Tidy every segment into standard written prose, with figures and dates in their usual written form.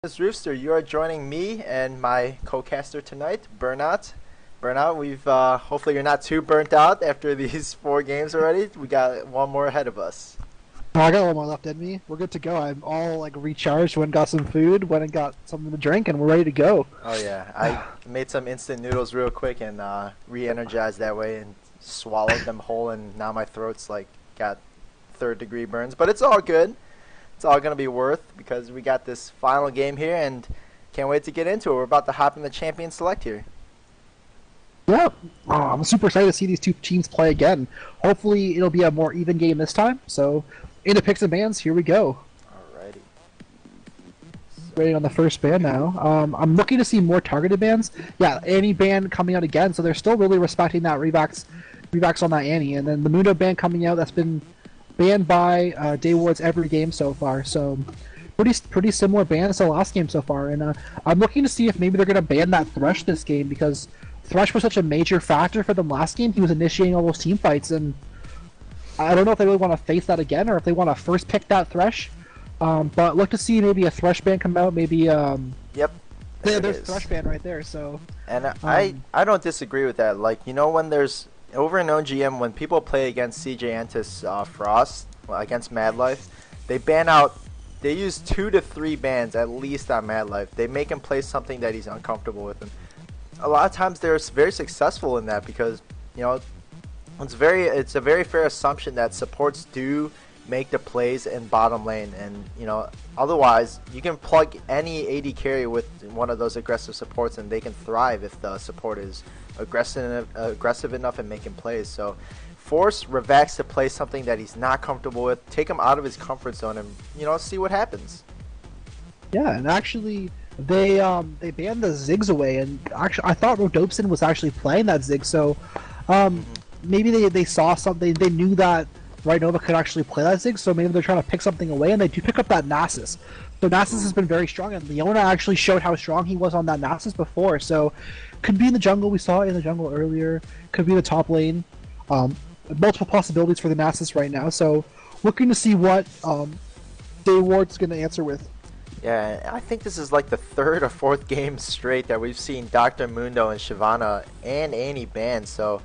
This Rooster, you are joining me and my co-caster tonight, Burnout. Burnout, we've hopefully you're not too burnt out after these 4 games already. We got one more ahead of us. Oh, I got one more left in me. We're good to go. I'm all like recharged. Went and got some food. Went and got something to drink, and we're ready to go. Oh yeah, I made some instant noodles real quick and re-energized that way and swallowed them whole, and now my throat's like got third-degree burns, but it's all good. It's all gonna be worth because we got this final game here and can't wait to get into it. We're about to hop in the champion select here. Yeah, I'm super excited to see these two teams play again. Hopefully, it'll be a more even game this time. So, into picks and bans, here we go. Alrighty. Waiting on the first ban now. I'm looking to see more targeted bans. Yeah, Annie ban coming out again, so they're still really respecting that Revax on that Annie, and then the Mundo ban coming out. That's been banned by Day Wards every game so far. So pretty similar bans to the last game so far. And I'm looking to see if maybe they're going to ban that Thresh this game because Thresh was such a major factor for them last game. He was initiating all those team fights, and I don't know if they really want to face that again or if they want to first pick that Thresh. But look to see maybe a Thresh ban come out. Maybe Yep. there's Thresh ban right there. So And I don't disagree with that. Like, when there's over in OGM, when people play against CJ Antis Frost, against Mad Life, they use 2 to 3 bans at least on Mad Life. They make him play something that he's uncomfortable with. And a lot of times they're very successful in that because, it's a very fair assumption that supports do make the plays in bottom lane, and otherwise you can plug any AD carry with one of those aggressive supports and they can thrive if the support is aggressive enough and making plays. So force Revax to play something that he's not comfortable with, take him out of his comfort zone, and see what happens. yeah, and actually they banned the Ziggs away, and actually I thought Rodopsin was actually playing that Ziggs, so maybe they saw something. They knew that Right Nova could actually play that Ziggs, so maybe they're trying to pick something away, and they do pick up that Nasus. So Nasus has been very strong, and Leona actually showed how strong he was on that Nasus before, so could be in the jungle. We saw it in the jungle earlier. Could be the top lane. Multiple possibilities for the Nasus right now, so looking to see what Day Ward's going to answer with. Yeah, I think this is like the 3rd or 4th game straight that we've seen Dr. Mundo and Shyvana and Annie banned, so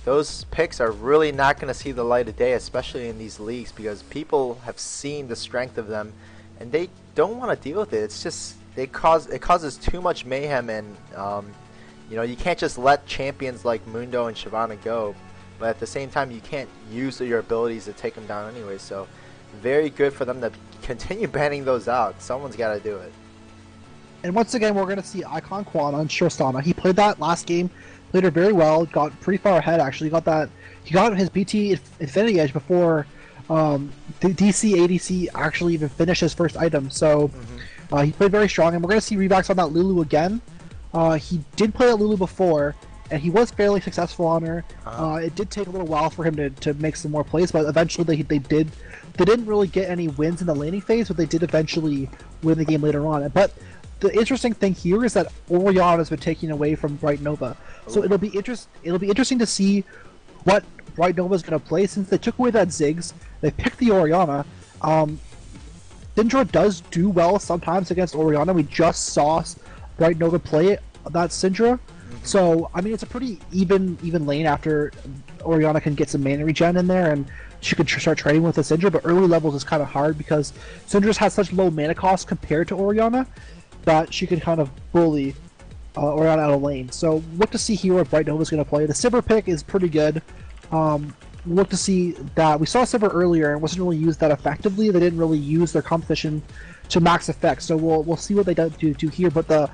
those picks are really not going to see the light of day, especially in these leagues, because people have seen the strength of them and they don't want to deal with it. It's just it causes too much mayhem, and you can't just let champions like Mundo and Shyvana go, but at the same time you can't use your abilities to take them down anyway. So very good for them to continue banning those out. Someone's got to do it. And once again, we're going to see Icon Quan on Shirstana. He played that last game, played her very well, got pretty far ahead actually. He got his BT Infinity Edge before the DC ADC actually even finished his first item. So he played very strong, and we're going to see Revax on that Lulu again. He did play at Lulu before, and he was fairly successful on her. It did take a little while for him to make some more plays, but eventually they did. They didn't really get any wins in the laning phase, but they did eventually win the game later on. But the interesting thing here is that Orianna has been taken away from Bright Nova, so it'll be interesting to see what Bright Nova is going to play since they took away that Ziggs. They picked the Orianna. Syndra does do well sometimes against Orianna. We just saw Bright Nova play that Syndra. So I mean, it's a pretty even lane after Orianna can get some mana regen in there, and she could start trading with the Syndra. But early levels is kind of hard because Syndra's has such low mana cost compared to Orianna that she can kind of bully Orianna out of lane. So look to see here what Bright Nova's going to play. The Sivir pick is pretty good. Look to see that we saw Sivir earlier and wasn't really used that effectively. They didn't really use their competition to max effect. So we'll see what they do here. But the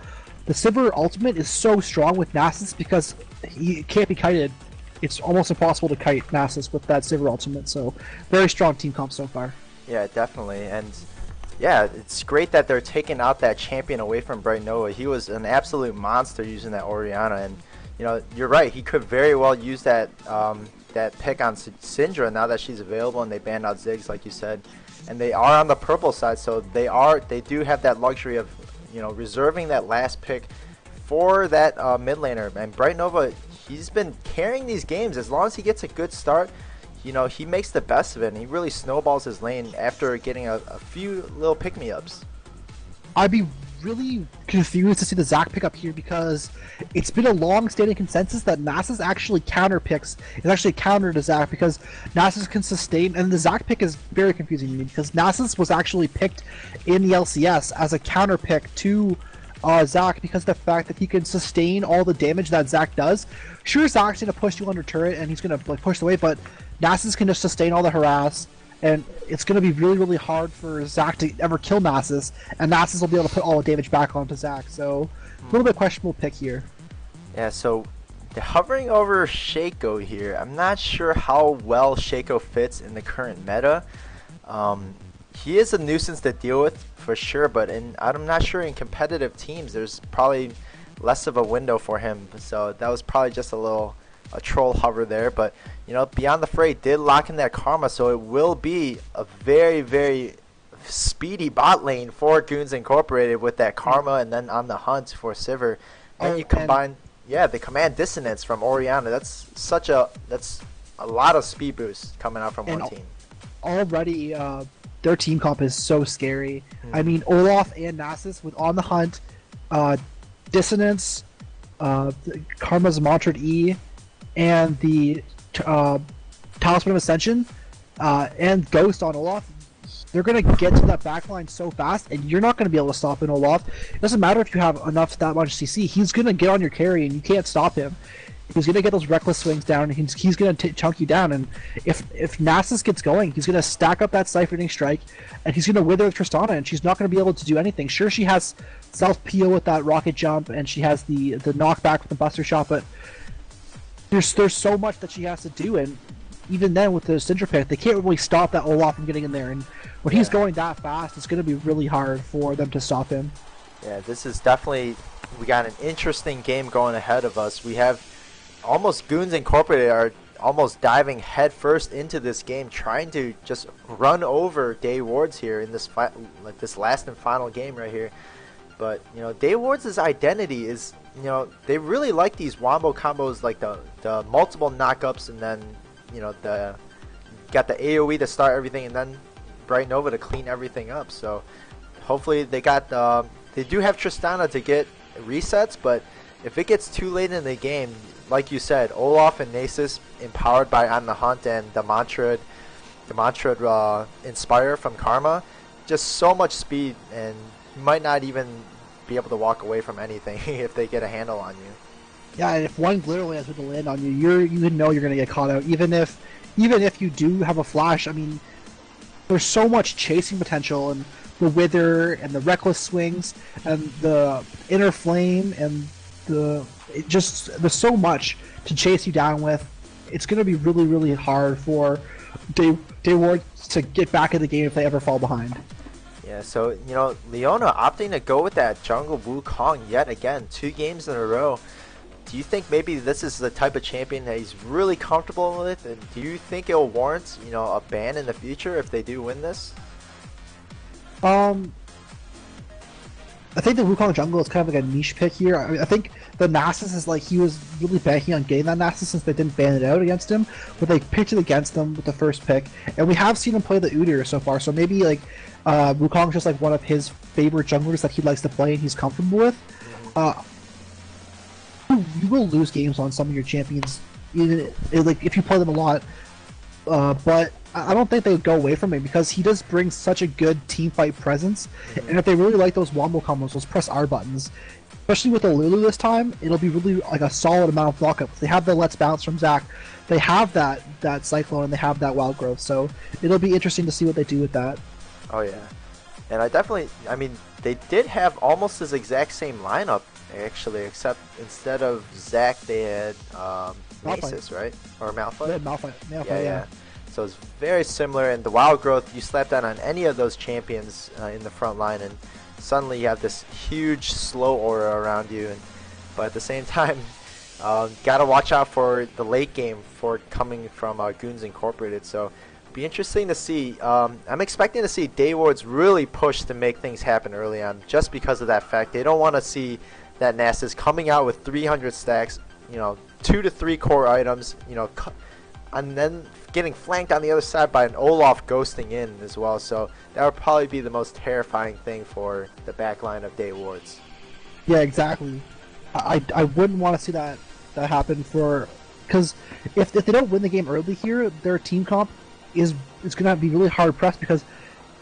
Sivir ultimate is so strong with Nasus because he can't be kited. It's almost impossible to kite Nasus with that Sivir ultimate. So very strong team comp so far. Yeah, definitely. And yeah, it's great that they're taking out that champion away from Bright Nova. He was an absolute monster using that Orianna, and you're right. He could very well use that pick on Syndra now that she's available, and they banned out Ziggs like you said, and they are on the purple side, so they do have that luxury of reserving that last pick for that mid laner. And Bright Nova, he's been carrying these games as long as he gets a good start. He makes the best of it, and he really snowballs his lane after getting a few little pick-me-ups. I'd be really confused to see the Zac pick up here because it's been a long-standing consensus that Nasus actually counter picks. It's actually a counter to Zac because Nasus can sustain, and the Zac pick is very confusing to me because Nasus was actually picked in the LCS as a counter pick to Zac because of the fact that he can sustain all the damage that Zac does. Sure, Zac's gonna push you under turret and he's gonna like push away, but Nasus can just sustain all the harass. And it's going to be really, really hard for Zac to ever kill Nasus, and Nasus will be able to put all the damage back onto Zac. So, a little bit questionable pick here. Yeah, so hovering over Shaco here, I'm not sure how well Shaco fits in the current meta. He is a nuisance to deal with for sure, but I'm not sure in competitive teams there's probably less of a window for him. So that was probably just a troll hover there, but you know, Beyond the Fray did lock in that Karma, so it will be a very, very speedy bot lane for Goons Incorporated with that Karma, and then on the hunt for Sivir. And you combine, the command dissonance from Orianna. That's a lot of speed boost coming out from one team. Already, their team comp is so scary. I mean, Olaf and Nasus with On the Hunt, Dissonance, Karma's Mantra E, and the Talisman of Ascension, and Ghost on Olaf. They're going to get to that backline so fast, and you're not going to be able to stop an Olaf. It doesn't matter if you have that much CC. He's going to get on your carry, and you can't stop him. He's going to get those reckless swings down, and he's going to chunk you down. And if Nasus gets going, he's going to stack up that Siphoning Strike, and he's going to wither Tristana, and she's not going to be able to do anything. Sure, she has self-PO with that rocket jump, and she has the knockback with the Buster Shot, but there's so much that she has to do, and even then with the Syndra pick, they can't really stop that Olaf from getting in there. And when he's going that fast, it's going to be really hard for them to stop him. Yeah, this is definitely, we got an interesting game going ahead of us. We have almost Goons Incorporated are almost diving head first into this game, trying to just run over Day Wards here in this this last and final game right here. But you know, Day Wards' identity is, you know, they really like these wombo combos, like the multiple knockups, and then you know got the AoE to start everything, and then Bright Nova to clean everything up. So hopefully they do have Tristana to get resets, but if it gets too late in the game, like you said, Olaf and Nasus empowered by On the Hunt and the Mantra Inspire from Karma, just so much speed, and you might not even be able to walk away from anything if they get a handle on you. Yeah, and if one glitter lands with the land on you, you know you're gonna get caught out. Even if you do have a flash, I mean, there's so much chasing potential, and the Wither and the reckless swings and the inner flame and there's so much to chase you down with. It's gonna be really, really hard for Day Ward to get back in the game if they ever fall behind. Yeah, so you know, Leona opting to go with that jungle Wukong yet again, 2 games in a row. Do you think maybe this is the type of champion that he's really comfortable with, and do you think it'll warrant, you know, a ban in the future if they do win this? I think the Wukong jungle is kind of like a niche pick here. I think the Nasus is like, he was really banking on getting that Nasus since they didn't ban it out against him, but they picked it against him with the first pick, and we have seen him play the Udyr so far, so maybe like Wukong's just like one of his favorite junglers that he likes to play and he's comfortable with. You will lose games on some of your champions, like if you play them a lot, but I don't think they would go away from him because he does bring such a good team fight presence, and if they really like those wombo combos, those press R buttons, especially with the Lulu this time, it'll be really like a solid amount of block up. They have the Let's Bounce from Zac, they have that Cyclone, and they have that Wild Growth, so it'll be interesting to see what they do with that. Oh yeah, and I mean, they did have almost this exact same lineup actually, except instead of Zac they had Nasus, right? Or Malphite? Malphite, yeah. So it's very similar, and the Wild Growth, you slap that on any of those champions in the front line, and suddenly you have this huge slow aura around you. But at the same time, gotta watch out for the late game for coming from Goons Incorporated. So be interesting to see. I'm expecting to see Day Wards really push to make things happen early on, just because of that fact. They don't want to see that Nasus coming out with 300 stacks, you know, 2 to 3 core items, you know, and then getting flanked on the other side by an Olaf ghosting in as well. So that would probably be the most terrifying thing for the back line of Day Wards. Yeah, exactly. I wouldn't want to see that happen because if they don't win the game early here, their team comp is going to be really hard pressed because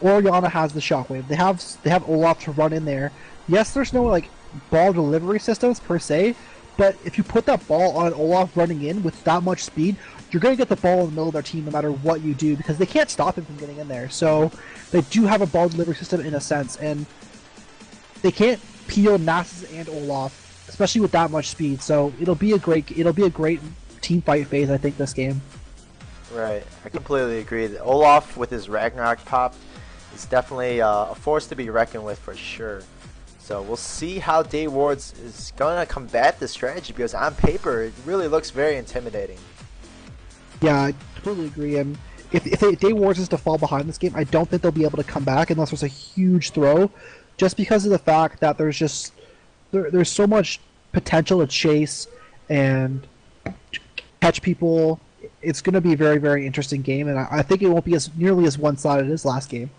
Oriana has the shockwave. They have Olaf to run in there. Yes, there's no like ball delivery systems per se, but if you put that ball on Olaf running in with that much speed, you're going to get the ball in the middle of their team no matter what you do because they can't stop him from getting in there. So they do have a ball delivery system in a sense, and they can't peel Nasus and Olaf, especially with that much speed. So it'll be a great team fight phase, I think, this game. Right, I completely agree. Olaf with his Ragnarok pop is definitely a force to be reckoned with for sure. So we'll see how Day Wards is going to combat this strategy because on paper it really looks very intimidating. Yeah, I completely agree. And if Day Wards is to fall behind this game, I don't think they'll be able to come back unless there's a huge throw, just because of the fact that there's so much potential to chase and catch people. It's going to be a very, very interesting game, and I think it won't be nearly as one-sided as last game.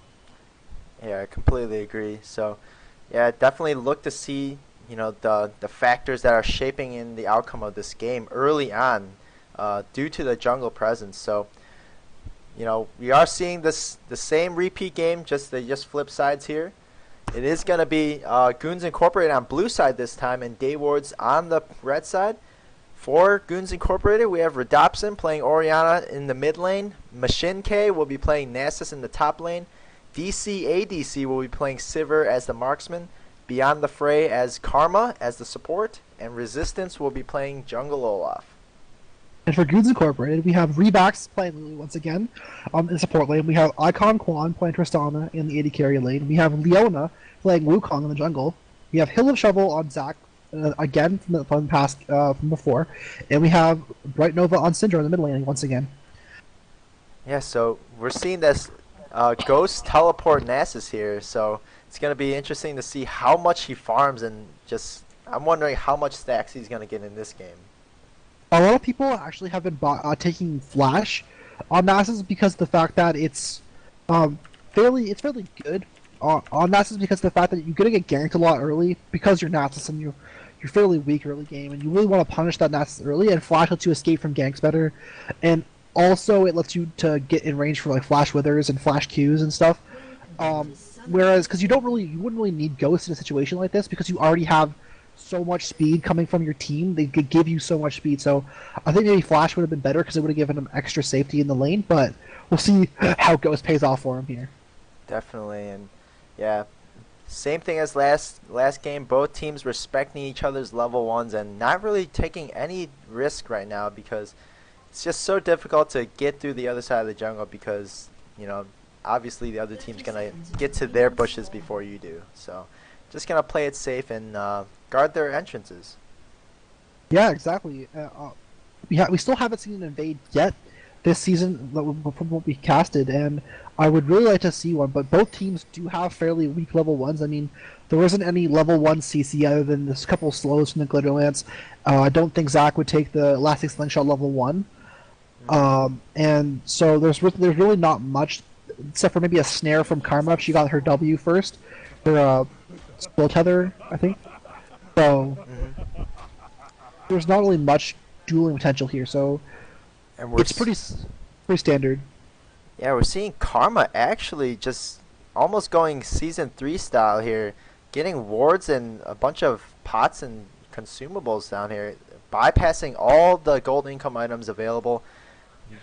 Yeah, I completely agree. So, yeah, definitely look to see, the factors that are shaping in the outcome of this game early on, due to the jungle presence. So, we are seeing the same repeat game, they just flip sides here. It is going to be Goons Incorporated on blue side this time, and Day Wards on the red side. For Goons Incorporated, we have Redopsin playing Oriana in the mid lane. Machine K will be playing Nasus in the top lane. DC ADC will be playing Sivir as the marksman. Beyond the Fray as Karma as the support. And Resistance will be playing Jungle Olaf. And for Goons Incorporated, we have Rebax playing Lily once again in the support lane. We have Icon Quan playing Tristana in the AD carry lane. We have Leona playing Wukong in the jungle. We have Hill of Shovel on Zac again from before, and we have Bright Nova on Syndra in the mid lane once again. Yeah, so we're seeing this Ghost teleport Nasus here, so it's going to be interesting to see how much he farms, and I'm wondering how much stacks he's going to get in this game. A lot of people actually have been taking Flash on Nasus because of the fact that it's fairly good on Nasus because of the fact that you're going to get ganked a lot early because you're Nasus and you're fairly weak early game, and you really want to punish that Nasus early, and Flash lets you escape from ganks better, and also it lets you to get in range for like Flash Withers and Flash Qs and stuff. Whereas, because you wouldn't really need Ghost in a situation like this because you already have so much speed coming from your team. They could give you so much speed, so I think maybe Flash would have been better because it would have given him extra safety in the lane, but we'll see how Ghost pays off for him here. Definitely, and yeah, same thing as last game. Both teams respecting each other's level 1s and not really taking any risk right now because it's just so difficult to get through the other side of the jungle because, obviously the other team's going to get to their bushes before you do. So just going to play it safe and guard their entrances. Yeah, exactly. We still haven't seen an invade yet this season from what we casted, and I would really like to see one, but both teams do have fairly weak level 1s. I mean, there wasn't any level 1 CC other than this couple of slows from the Glitterlance. I don't think Zac would take the Elastic Slingshot level 1. And so there's really not much, except for maybe a snare from Karma if she got her W first, or Slow Tether, I think. So there's not really much dueling potential here, so it's pretty standard. Yeah, we're seeing Karma actually just almost going Season 3 style here, getting wards and a bunch of pots and consumables down here, bypassing all the gold income items available.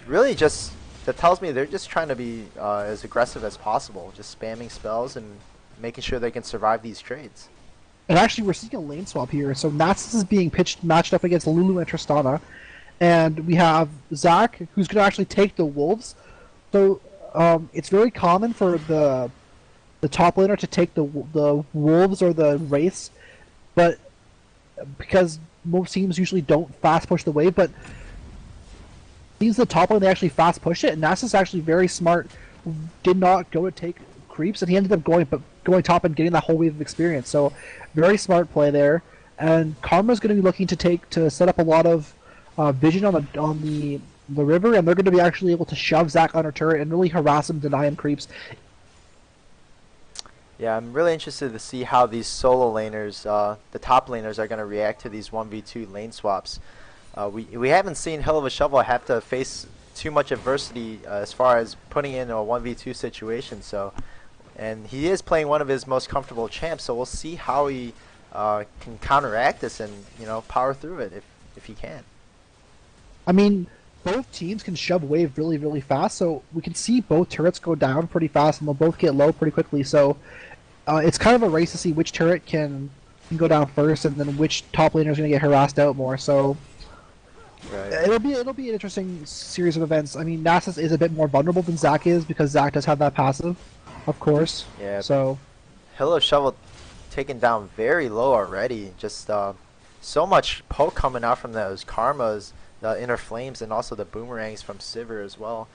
Really that tells me they're just trying to be as aggressive as possible, just spamming spells and making sure they can survive these trades. And actually, we're seeing a lane swap here. So Nasus is being matched up against Lulu and Tristana, and we have Zac, who's going to actually take the Wolves. So it's very common for the top laner to take the Wolves or the Wraiths, but because most teams usually don't fast push the wave, but these the top lane they actually fast push it, and Nasus actually very smart, did not go to take creeps, and he ended up going top and getting that whole wave of experience. So very smart play there, and Karma's going to be looking to set up a lot of vision on the the river, and they're going to be actually able to shove Zac under turret and really harass him, deny him creeps. Yeah, I'm really interested to see how these solo laners, the top laners, are going to react to these 1v2 lane swaps. We haven't seen Hill of a Shovel have to face too much adversity as far as putting in a 1v2 situation. So, and he is playing one of his most comfortable champs. So we'll see how he can counteract this and power through it if he can. I mean, both teams can shove wave really, really fast, so we can see both turrets go down pretty fast, and they'll both get low pretty quickly. So it's kind of a race to see which turret can go down first, and then which top laner is going to get harassed out more. So right. it'll be an interesting series of events. I mean, Nasus is a bit more vulnerable than Zac is because Zac does have that passive, of course. Yeah. So Hill of Shovel taken down very low already. Just so much poke coming out from those karmas, the inner flames, and also the boomerangs from Sivir as well.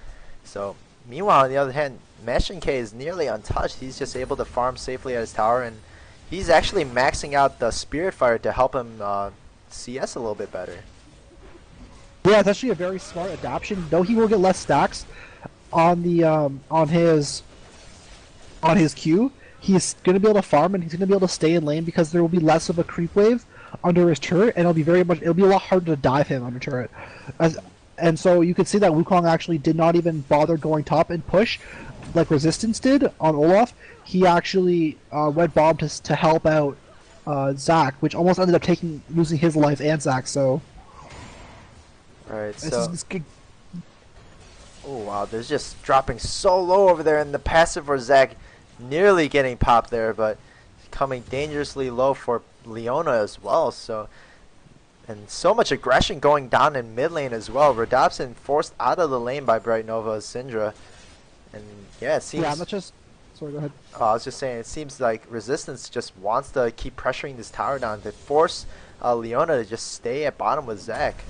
So meanwhile, on the other hand, Mashinke is nearly untouched. He's just able to farm safely at his tower, and he's actually maxing out the Spirit Fire to help him CS a little bit better. yeah, it's actually a very smart adaptation. Though he will get less stacks on the on his Q, he's going to be able to farm and he's going to be able to stay in lane because there will be less of a creep wave under his turret, and it'll be a lot harder to dive him under turret. And so you could see that Wukong actually did not even bother going top and push like Resistance did on Olaf. He actually went bomb to help out Zac, which almost ended up losing his life and Zac. So right. So oh wow, there's just dropping so low over there, and the passive for Zac nearly getting popped there, but coming dangerously low for Leona as well. So, and so much aggression going down in mid lane as well. Rodopsin forced out of the lane by Bright Nova's Syndra, and yeah, it seems. yeah, not just. Sorry, go ahead. I was just saying, it seems like Resistance just wants to keep pressuring this tower down to force Leona to just stay at bottom with Zac.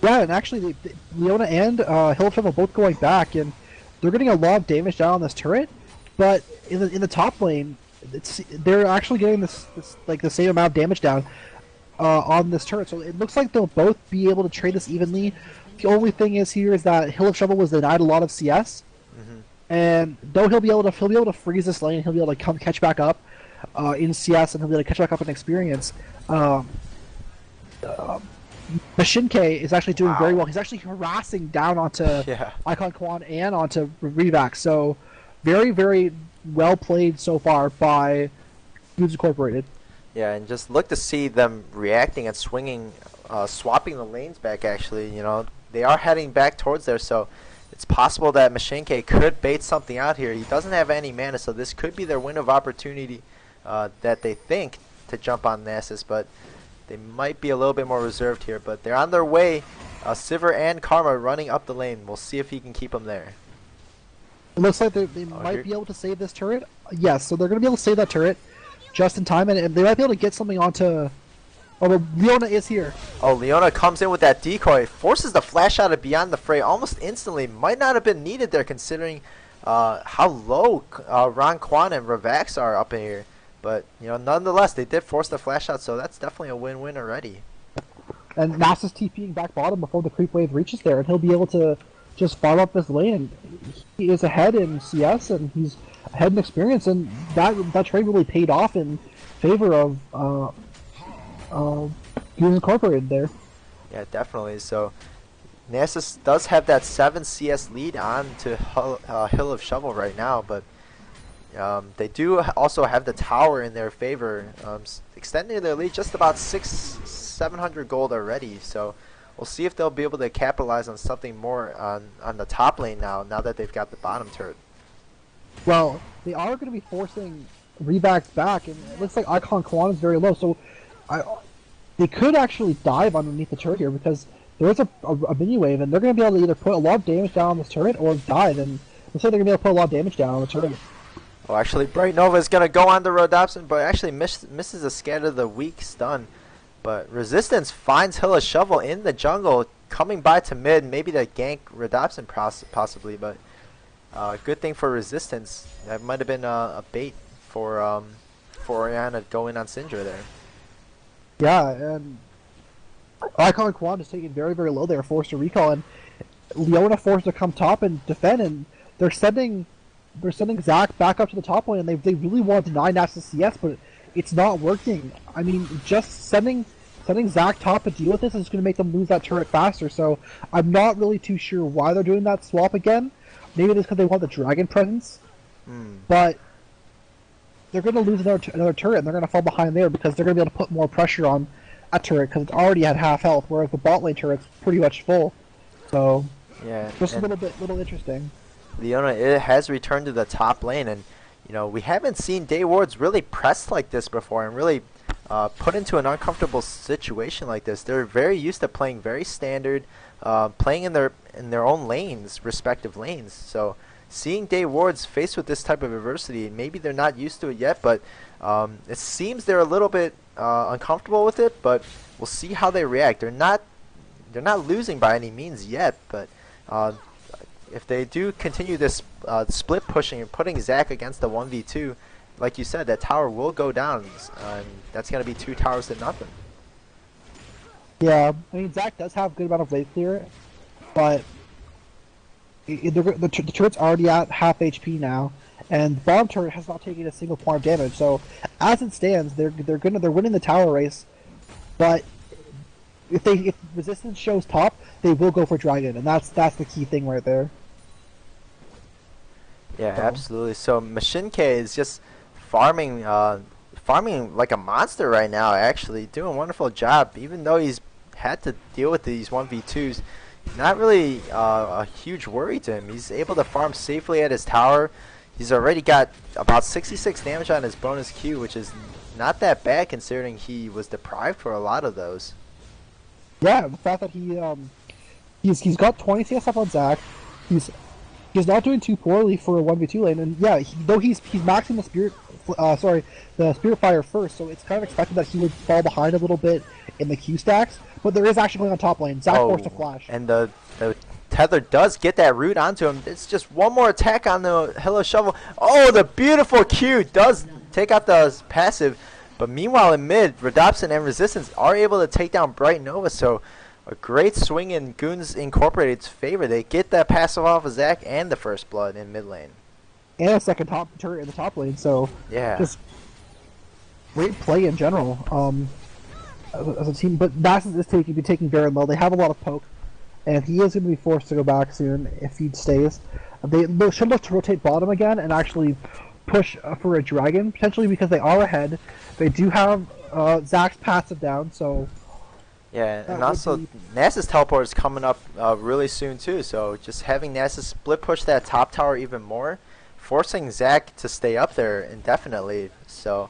Yeah, and actually, Leona and Hill of Shovel both going back, and they're getting a lot of damage down on this turret. But in the top lane, they're actually getting this like the same amount of damage down on this turret. So it looks like they'll both be able to trade this evenly. The only thing is that Hill of Shovel was denied a lot of CS, and though he'll be able to freeze this lane, he'll be able to catch back up in CS, and he'll be able to catch back up in experience. Mashinke is actually doing very well. He's actually harassing down onto Icon Quan and onto Revac. So very, very well played so far by Foods Incorporated. Yeah, and just look to see them reacting and swinging, swapping the lanes back. Actually, they are heading back towards there, so it's possible that Mashinke could bait something out here. He doesn't have any mana, so this could be their window of opportunity that they think to jump on Nasus, but they might be a little bit more reserved here. But they're on their way. Sivir and Karma running up the lane. We'll see if he can keep them there. It looks like they might be able to save this turret. Yes, so they're going to be able to save that turret just in time, and they might be able to get something onto... Oh, but Leona is here. Oh, Leona comes in with that decoy, forces the flash out of Beyond the Fray almost instantly. Might not have been needed there considering how low Ron Quan and Revax are up in here. But, nonetheless, they did force the flash out, so that's definitely a win-win already. And Nasus TPing back bottom before the creep wave reaches there, and he'll be able to just farm up this lane. And he is ahead in CS, and he's ahead in experience, and that trade really paid off in favor of Foods Incorporated there. Yeah, definitely. So Nasus does have that 7 CS lead on to Hill of Shovel right now, but they do also have the tower in their favor, extending their lead just about 700 gold already. So we'll see if they'll be able to capitalize on something more on the top lane now that they've got the bottom turret. Well, they are going to be forcing Revax back, and it looks like Icon Quan is very low, so they could actually dive underneath the turret here because there is a mini wave, and they're going to be able to either put a lot of damage down on this turret or dive, and looks like they're going to be able to put a lot of damage down on the turret. Oh, actually, Bright Nova is going to go on to Rodopsin, but actually misses a scatter the weak stun. But Resistance finds Hill of Shovel in the jungle, coming by to mid, maybe to gank Rodopsin possibly, but good thing for Resistance. That might have been a bait for Oriana going on Syndra there. Yeah, and Icon Quan is taken very, very low there, forced to recall, and Leona forced to come top and defend, and they're sending Zach back up to the top lane, and they really want to deny Nasus CS, but it's not working. I mean, just sending Zach top to deal with this is going to make them lose that turret faster. So I'm not really too sure why they're doing that swap again. Maybe it's because they want the dragon presence, but they're going to lose another turret, and they're going to fall behind there because they're going to be able to put more pressure on a turret because it's already at half health, whereas the bot lane turret's pretty much full. So Yeah, just a little interesting. Leona, it has returned to the top lane, and we haven't seen Day Wards really pressed like this before and really put into an uncomfortable situation like this. They're very used to playing very standard, playing in their own lanes, respective lanes. So seeing Day Wards faced with this type of adversity, maybe they're not used to it yet, but it seems they're a little bit uncomfortable with it. But we'll see how they react. They're not losing by any means yet, but if they do continue this split pushing and putting Zach against the 1v2, like you said, that tower will go down, and that's going to be 2 towers to nothing. Yeah, I mean, Zach does have a good amount of lane clear, but the turret's already at half HP now, and the bottom turret has not taken a single point of damage. So, as it stands, they're winning the tower race, but if resistance shows top, they will go for dragon, and that's the key thing right there. Yeah, absolutely. So Mashinke is just farming like a monster right now, actually doing a wonderful job, even though he's had to deal with these 1v2s. Not really a huge worry to him. He's able to farm safely at his tower. He's already got about 66 damage on his bonus Q, which is not that bad considering he was deprived for a lot of those. Yeah, the fact that he's got 20 CS up on Zach, he's not doing too poorly for a 1v2 lane, and yeah, though he's maxing the Spirit Fire first, so it's kind of expected that he would fall behind a little bit in the Q stacks, but there is actually going on top lane. Zach forced a flash. And the Tether does get that root onto him. It's just one more attack on the Hello Shovel. Oh, the beautiful Q does take out the passive, but meanwhile in mid, Rhodopsin and Resistance are able to take down Bright Nova, so a great swing in Goons Incorporated's favor. They get that passive off of Zach and the first blood in mid lane. And a second top turret in the top lane, so yeah, just great play in general as a team. But Nasus is taking very low. They have a lot of poke, and he is going to be forced to go back soon if he stays. They should look to rotate bottom again and actually push for a dragon, potentially, because they are ahead. They do have Zach's passive down, so... Yeah, and also Nasus teleport is coming up really soon too, so just having Nasus split push that top tower even more, forcing Zach to stay up there indefinitely, so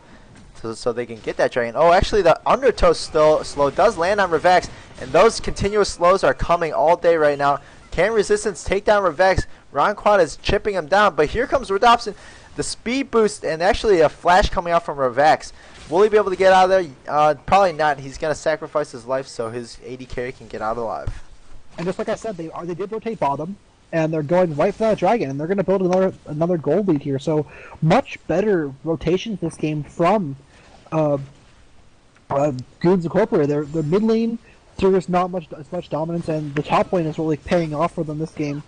they can get that dragon. Oh, actually the undertow slow does land on Revex, and those continuous slows are coming all day right now. Can Resistance take down Revex? Ron Quan is chipping him down, but here comes Rhodopsin, the speed boost, and actually a flash coming out from Revex. Will he be able to get out of there? Probably not. He's going to sacrifice his life so his AD carry can get out alive. And just like I said, they did rotate bottom, and they're going right for that dragon, and they're going to build another gold lead here. So much better rotations this game from Goons Incorporated. Their mid lane, there's not as much dominance, and the top lane is really paying off for them this game.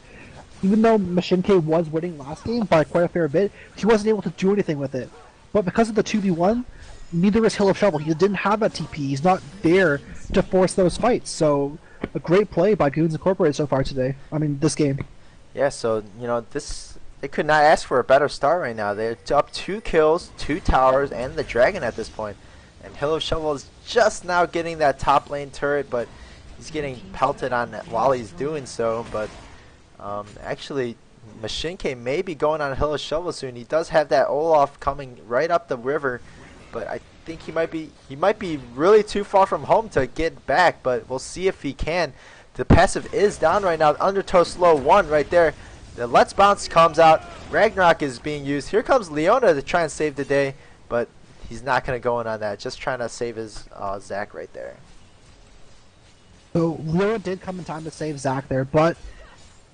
Even though Mashinke was winning last game by quite a fair bit, he wasn't able to do anything with it. But because of the 2v1, neither is Hill of Shovel. He didn't have that TP. He's not there to force those fights. So, a great play by Goons Incorporated so far today. I mean, this game. Yeah, so, they could not ask for a better start right now. They're up 2 kills, 2 towers, and the dragon at this point. And Hill of Shovel is just now getting that top lane turret, but he's getting pelted on while he's doing so. But, actually, Mashinke may be going on Hill of Shovel soon. He does have that Olaf coming right up the river. But I think he might be really too far from home to get back, but we'll see if he can. The passive is down right now. Undertow slow 1 right there. The Let's Bounce comes out. Ragnarok is being used. Here comes Leona to try and save the day, but he's not going to go in on that. Just trying to save his Zach right there. So Leona did come in time to save Zach there, but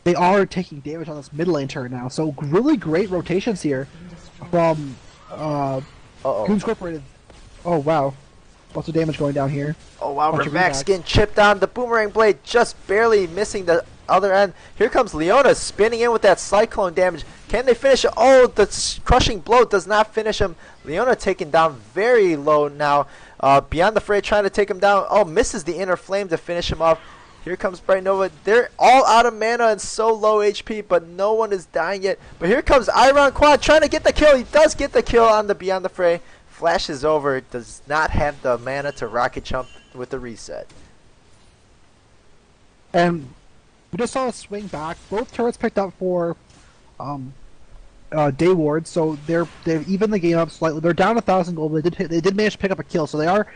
they are taking damage on this mid lane turn now. So really great rotations here from... Goons Incorporated. Oh wow. Lots of damage going down here. Oh wow, Bunch of Remax rebags. getting chipped on. The boomerang blade just barely missing the other end. Here comes Leona spinning in with that cyclone damage. Can they finish it? Oh, the crushing blow does not finish him. Leona taken down very low now. Beyond the Fray trying to take him down. Oh, misses the inner flame to finish him off. Here comes Bright Nova. They're all out of mana and so low HP, but no one is dying yet. But here comes Iron Quad trying to get the kill. He does get the kill on the Beyond the Fray. Flashes over. Does not have the mana to rocket jump with the reset. And we just saw a swing back. Both turrets picked up for Day Ward, so they've evened the game up slightly. They're down 1,000 gold, but they did manage to pick up a kill, so they are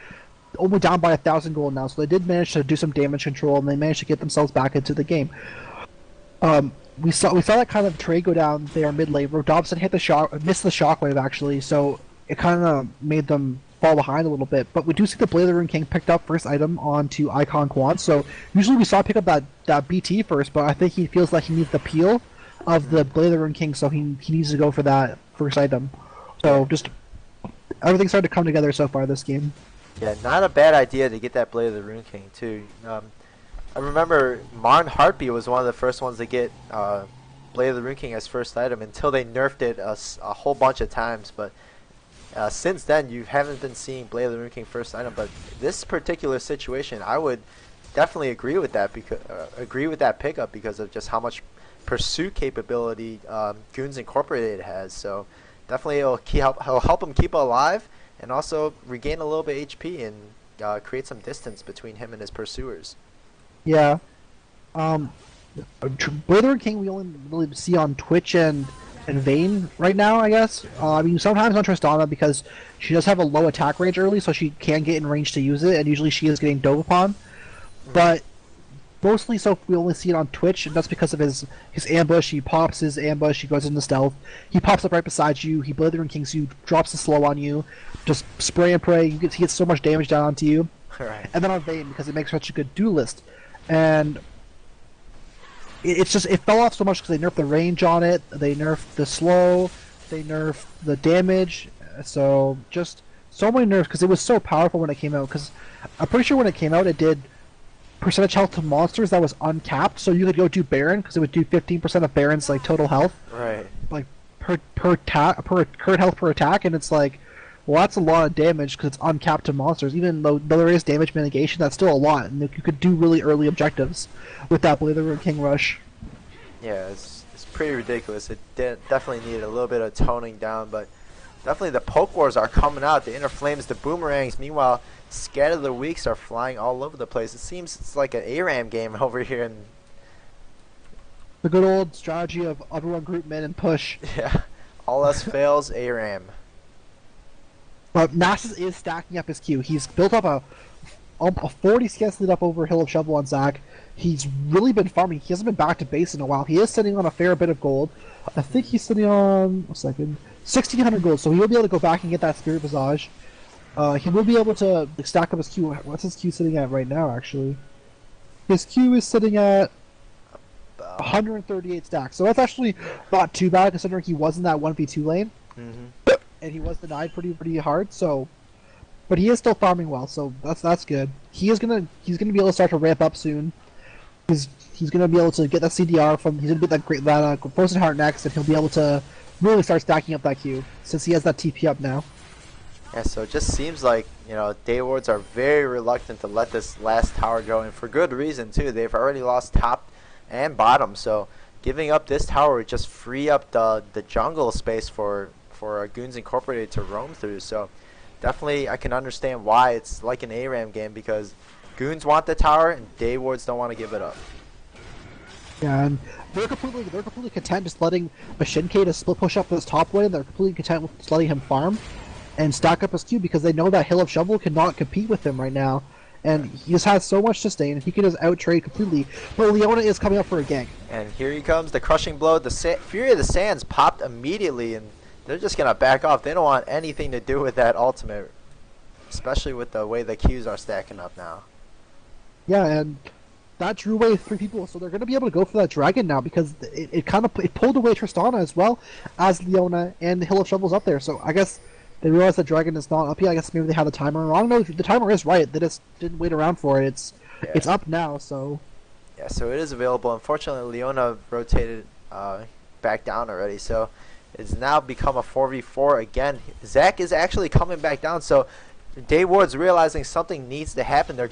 only down by 1,000 gold now. So they did manage to do some damage control, and they managed to get themselves back into the game. We saw that kind of trade go down there mid lane, where Dobson missed the shockwave actually, so it kind of made them fall behind a little bit. But we do see the Blade of the Rune King picked up first item onto Icon Quad, so usually we saw pick up that BT first, but I think he feels like he needs the peel of the Blade of the Rune King, so he needs to go for that first item. So just everything started to come together so far this game. Yeah, not a bad idea to get that Blade of the Rune King too. I remember Marn Heartbeat was one of the first ones to get Blade of the Rune King as first item until they nerfed it a whole bunch of times. But since then, you haven't been seeing Blade of the Rune King first item. But this particular situation, I would definitely agree with that pickup because of just how much pursuit capability Goons Incorporated has. So definitely it'll help him keep it alive and also regain a little bit HP and create some distance between him and his pursuers. Yeah. Blade of the Rune King we only really see on Twitch and Vayne right now, I guess. I mean, sometimes on Tristana because she does have a low attack range early, so she can get in range to use it, and usually she is getting dove upon. But mostly so we only see it on Twitch, and that's because of his ambush. He pops his ambush, he goes into stealth, he pops up right beside you, he Blade of the Rune Kings you, drops the slow on you, just spray and pray, he gets so much damage down onto you. Right. And then on Vayne, because it makes such a good duelist. And it fell off so much because they nerfed the range on it, they nerfed the slow, they nerfed the damage, so just so many nerfs because it was so powerful when it came out. Because I'm pretty sure when it came out it did percentage health to monsters that was uncapped, so you could go do Baron because it would do 15% of Baron's like total health, Right. like per current health per attack, and it's like, well, that's a lot of damage because it's uncapped to monsters. Even though there is damage mitigation, that's still a lot, and you could do really early objectives with that Blade of the Rune King rush. Yeah, it's pretty ridiculous. It definitely needed a little bit of toning down, but definitely the poke wars are coming out. The inner flames, the boomerangs. Meanwhile, Scatter the Weaks are flying all over the place. It seems it's like an ARAM game over here. And The good old strategy of everyone group mid and push. yeah, all else fails, ARAM. But Nasus is stacking up his Q. He's built up a 40 CS lead up over Hill of Shovel on Zac. He's really been farming. He hasn't been back to base in a while. He is sitting on a fair bit of gold. I think he's sitting on 1,600 gold. So he will be able to go back and get that Spirit Visage. He will be able to stack up his Q. What's his Q sitting at right now, actually? His Q is sitting at 138 stacks. So that's actually not too bad considering he was in that 1v2 lane. Mm-hmm. And he was denied pretty hard, so, but he is still farming well, so that's good. He's gonna be able to start to ramp up soon. He's gonna be able to get that CDR from. He's gonna get that Frozen Heart next, and he'll be able to really start stacking up that Q since he has that TP up now. Yeah, so it just seems like, Daywards are very reluctant to let this last tower go, and for good reason too. They've already lost top and bottom, so giving up this tower would just free up the jungle space for Goons Incorporated to roam through. So definitely I can understand why it's like an ARAM game, because Goons want the tower and Daywards don't want to give it up. Yeah, and they're completely content just letting Mashinke to split push up this top lane. They're completely content with just letting him farm and stack up his Q because they know that Hill of Shovel cannot compete with him right now. And he just has so much sustain, he can just out-trade completely. But Leona is coming up for a gank. And here he comes, the crushing blow. The Fury of the Sands popped immediately, and they're just going to back off. They don't want anything to do with that ultimate, especially with the way the Qs are stacking up now. Yeah, and that drew away 3 people, so they're going to be able to go for that dragon now because it pulled away Tristana as well as Leona and the Hill of Shovels up there. So I guess They realized the dragon is not up yet. I guess maybe they have the timer wrong. No, the timer is right. They just didn't wait around for it. It's up now, so. Yeah, so it is available. Unfortunately, Leona rotated back down already, so it's now become a 4v4 again. Zach is actually coming back down, so Day Ward's realizing something needs to happen. They're